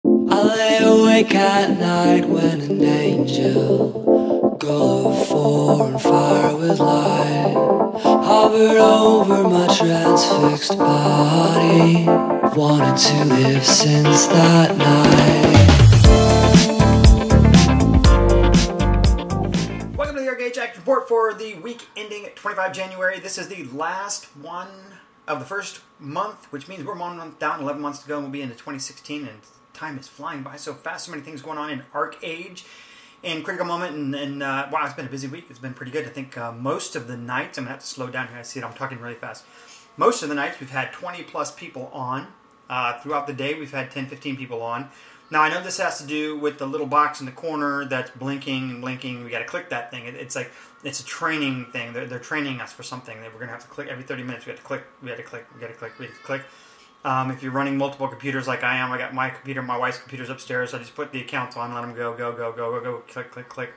I lay awake at night when an angel, glow of four and fire with light, hovered over my transfixed body. Wanted to live since that night. Welcome to the ArcheAge report for the week ending 25 January. This is the last one of the first month, which means we're 1 month down, 11 months to go, and we'll be into 2016, and time is flying by so fast. So many things going on in ArcheAge and Critical Moment, and wow, it's been a busy week. It's been pretty good. I think most of the nights, I'm going to have to slow down here. I see it. I'm talking really fast. Most of the nights, we've had 20 plus people on. Throughout the day, we've had 10, 15 people on. Now, I know this has to do with the little box in the corner that's blinking and blinking. We got to click that thing. It's like, it's a training thing. They're training us for something that we're going to have to click every 30 minutes. We have to click, we have to click, we got to click, we have to click. If you're running multiple computers like I am, I got my computer, my wife's computer's upstairs. I just put the accounts on, let them go, go, go, go, go, go, click, click, click.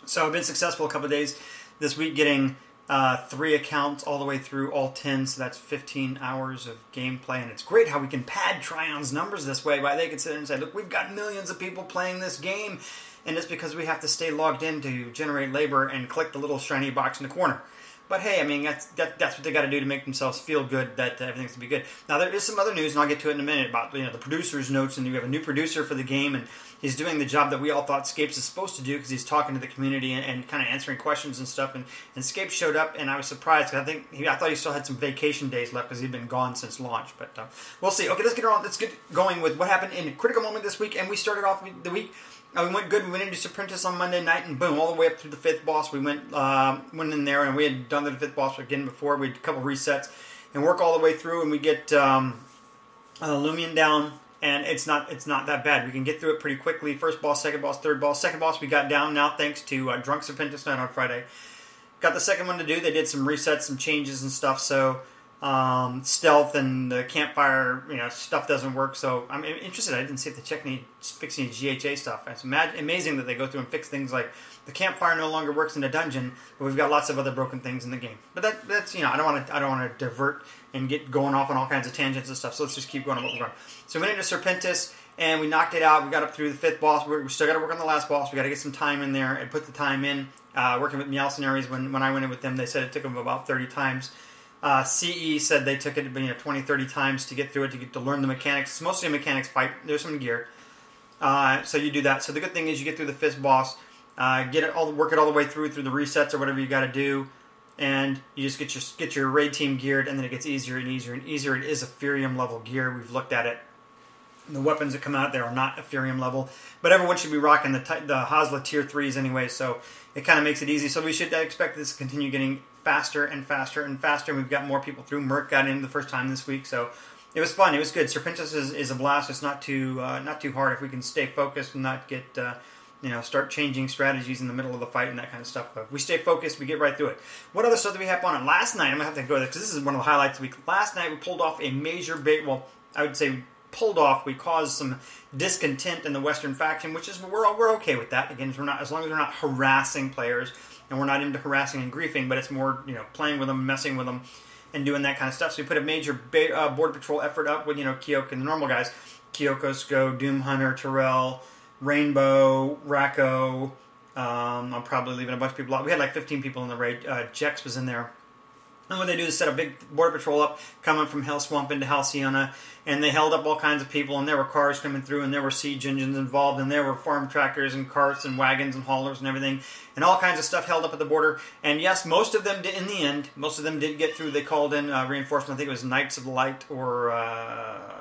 So I've been successful a couple of days this week getting 3 accounts all the way through all 10, so that's 15 hours of gameplay, and it's great how we can pad Trion's numbers this way. They can sit and say, look, we've got millions of people playing this game, and it's because we have to stay logged in to generate labor and click the little shiny box in the corner. But hey, I mean, that's what they got to do to make themselves feel good that everything's going to be good. Now, there is some other news, and I'll get to it in a minute, about the producer's notes, and you have a new producer for the game, and he's doing the job that we all thought Scapes is supposed to do, because he's talking to the community and kind of answering questions and stuff. And Scapes showed up, and I was surprised, because I thought he still had some vacation days left, because he'd been gone since launch. But we'll see. Okay, let's get going with what happened in Critical Moment this week. And we started off the week. We went good. We went into Serpentis on Monday night, and boom, all the way up through the 5th boss. We went in there, and we had done the 5th boss again before. We had a couple resets, and work all the way through, and we get Lumion down, and it's not that bad. We can get through it pretty quickly. First boss, second boss, third boss. Second boss we got down now thanks to Drunk Serpentis night on Friday. Got the second one to do. They did some resets, some changes and stuff, so stealth and the campfire, stuff doesn't work. So I'm interested. I didn't see if they fix any GHA stuff. It's amazing that they go through and fix things like the campfire no longer works in the dungeon, but we've got lots of other broken things in the game. But that's I don't want to divert and get going off on all kinds of tangents and stuff. So let's just keep going on what we're going. So we went into Serpentis and we knocked it out. We got up through the 5th boss. We still got to work on the last boss. We got to get some time in there and put the time in. Working with Meowcenaries, when I went in with them, they said it took them about 30 times. CE said they took it 20, 30 times to get through it, to learn the mechanics. It's mostly a mechanics fight. There's some gear. So you do that. So the good thing is you get through the 5th boss, work it all the way through the resets or whatever you got to do, and you just get your raid team geared, and then it gets easier and easier and easier. It is Ethereum level gear. We've looked at it. The weapons that come out there are not Ethereum level, but everyone should be rocking the Hasla tier 3s anyway, so it kind of makes it easy. So we should expect this to continue getting faster and faster and faster. We've got more people through. Merc got in the first time this week, so it was fun. It was good. Serpentis is a blast. It's not too hard if we can stay focused and not get start changing strategies in the middle of the fight and that kind of stuff. But if we stay focused, we get right through it. What other stuff do we have on it? Last night, I'm gonna have to go there because this is one of the highlights of the week. Last night we pulled off a major I would say pulled off. We caused some discontent in the Western faction, which is we're okay with that. Again, as long as we're not harassing players. And we're not into harassing and griefing, but it's more, playing with them, messing with them, and doing that kind of stuff. So we put a major border patrol effort up with, Kyoko and the normal guys. Kyoko, Sko, Doom Hunter, Terrell, Rainbow, Racco. I'm probably leaving a bunch of people out. We had like 15 people in the raid. Jex was in there. And what they do is set a big border patrol up coming from Hell Swamp into Halcyona, and they held up all kinds of people, and there were cars coming through, and there were siege engines involved, and there were farm tractors and carts and wagons and haulers and everything, and all kinds of stuff held up at the border. And yes, most of them did, in the end, most of them did get through. They called in reinforcement. I think it was Knights of the Light or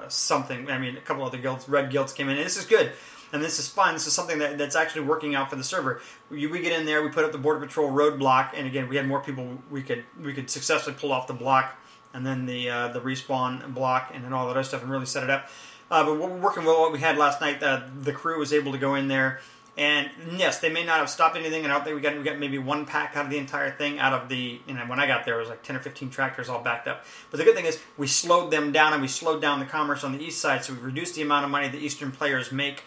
something. I mean, a couple other guilds, red guilds came in, and this is good. And this is fun. This is something that's actually working out for the server. We get in there, we put up the border patrol roadblock, and again, we had more people. We could successfully pull off the block, and then the respawn block, and then all that other stuff, and really set it up. But we're working with what we had last night. The crew was able to go in there, and yes, they may not have stopped anything. And out there, we got maybe 1 pack out of the entire thing. Out of the when I got there, it was like 10 or 15 tractors all backed up. But the good thing is, we slowed them down, and we slowed down the commerce on the east side, so we reduced the amount of money the eastern players make.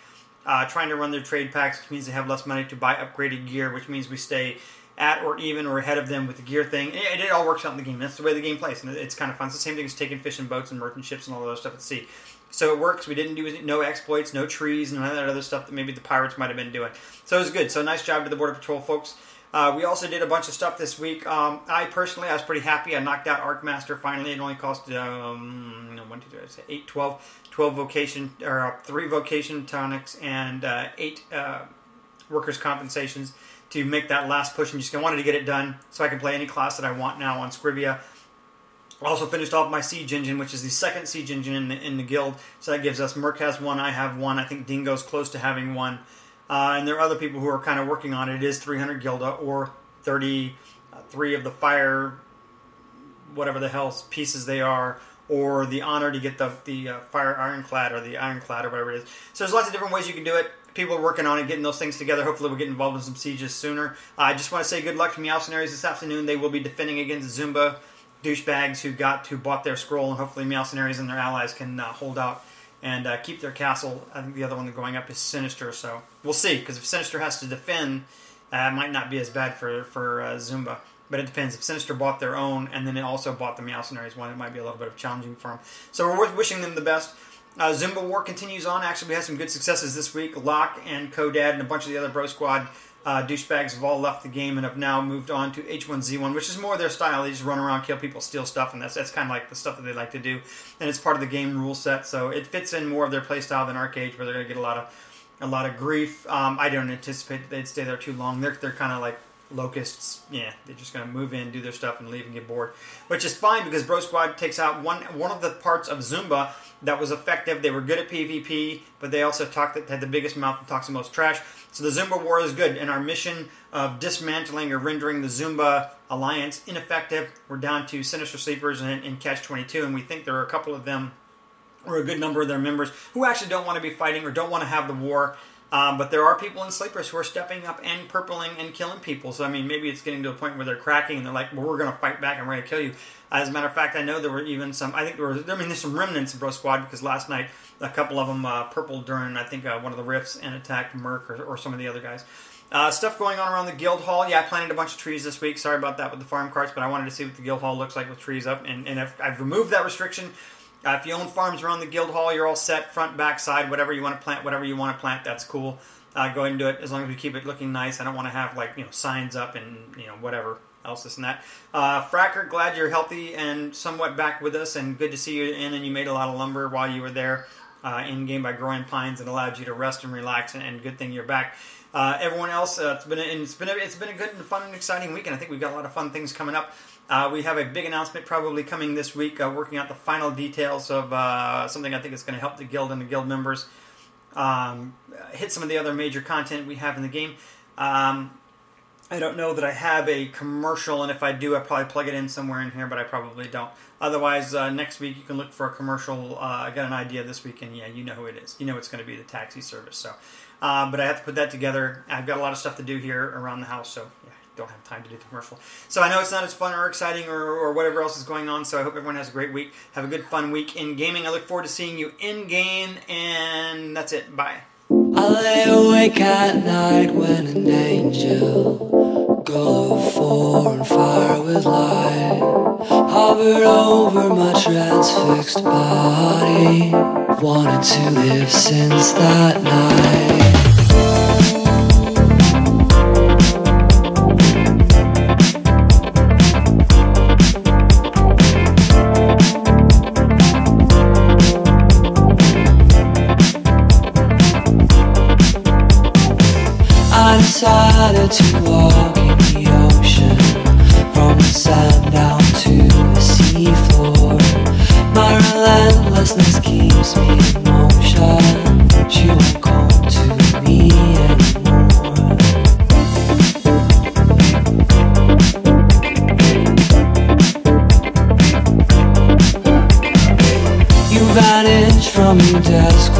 Trying to run their trade packs, which means they have less money to buy upgraded gear, which means we stay at or even or ahead of them with the gear thing. It all works out in the game. That's the way the game plays, and it's kind of fun. It's the same thing as taking fishing boats and merchant ships and all that other stuff at sea. So it works. We didn't do no exploits, no trees, and none of that other stuff that maybe the pirates might have been doing. So it was good. So nice job to the Border Patrol folks. We also did a bunch of stuff this week. I personally was pretty happy. I knocked out Arcmaster finally. It only cost 12 vocation, or 3 vocation tonics and 8 workers' compensations to make that last push, and just wanted to get it done so I can play any class that I want now on Scrivia. Also finished off my siege engine, which is the second siege engine in the guild. So that gives us Merc has 1, I have 1. I think Dingo's close to having 1. And there are other people who are kind of working on it. It is 300 Gilda or 33 of the fire, whatever the hell pieces they are, or the honor to get the fire ironclad or the ironclad or whatever it is. So there's lots of different ways you can do it. People are working on it, getting those things together. Hopefully we'll get involved in some sieges sooner. I just want to say good luck to Meowcenaries this afternoon. They will be defending against Zumba douchebags who bought their scroll, and hopefully Meowcenaries and their allies can hold out and keep their castle. I think the other one going up is Sinister, so we'll see, because if Sinister has to defend, it might not be as bad for Zumba. But it depends. If Sinister bought their own and then it also bought the Meowcenaries one, it might be a little bit of challenging for them. So we're wishing them the best. Zumba War continues on. Actually, we had some good successes this week. Locke and Kodad and a bunch of the other Bro Squad douchebags have all left the game and have now moved on to H1Z1, which is more their style. They just run around, kill people, steal stuff, and that's kind of like the stuff that they like to do. And it's part of the game rule set, so it fits in more of their play style than ArcheAge, where they're going to get a lot of grief. I don't anticipate that they'd stay there too long. They're kind of like locusts. Yeah, they're just going to move in, do their stuff, and leave and get bored, which is fine because Bro Squad takes out one of the parts of Zumba that was effective. They were good at PvP, but they also had the biggest mouth and talks the most trash. So the Zumba War is good, and our mission of dismantling or rendering the Zumba Alliance ineffective, we're down to Sinister Sleepers and Catch-22, and we think there are a couple of them, or a good number of their members, who actually don't want to be fighting or don't want to have the war. But there are people in Sleepers who are stepping up and purpling and killing people. So, I mean, maybe it's getting to a point where they're cracking and they're like, well, we're going to fight back and we're going to kill you. As a matter of fact, I know there were even some, there's some remnants of Bro Squad, because last night a couple of them purpled during, I think, one of the rifts and attacked Merc or some of the other guys. Stuff going on around the guild hall. Yeah, I planted a bunch of trees this week. Sorry about that with the farm carts, but I wanted to see what the guild hall looks like with trees up. And I've removed that restriction. If you own farms around the guild hall, you're all set, front, back, side, whatever you want to plant, that's cool. Go ahead and do it, as long as we keep it looking nice. I don't want to have, like, signs up and, whatever else, this and that. Fracker, glad you're healthy and somewhat back with us, and good to see you in, and you made a lot of lumber while you were there in-game by growing pines. It allowed you to rest and relax, and good thing you're back. Everyone else, it's been a good and fun and exciting week, and I think we've got a lot of fun things coming up. We have a big announcement probably coming this week, working out the final details of something I think is going to help the guild and the guild members hit some of the other major content we have in the game. I don't know that I have a commercial, and if I do, I'll probably plug it in somewhere in here, but I probably don't. Otherwise, next week you can look for a commercial. I got an idea this week, and yeah, you know who it is. You know it's going to be the taxi service. So, but I have to put that together. I've got a lot of stuff to do here around the house, so yeah, don't have time to do the commercial. So I know it's not as fun or exciting or whatever else is going on, so I hope everyone has a great week. Have a good, fun week in gaming. I look forward to seeing you in-game, and that's it. Bye. I lay awake at night when an angel, glow of four and fire with light, hovered over my transfixed body, wanted to live since that night. I decided to walk in the ocean, from the sand down to the seafloor. My relentlessness keeps me in motion. She won't come to me anymore. You vanished from your desk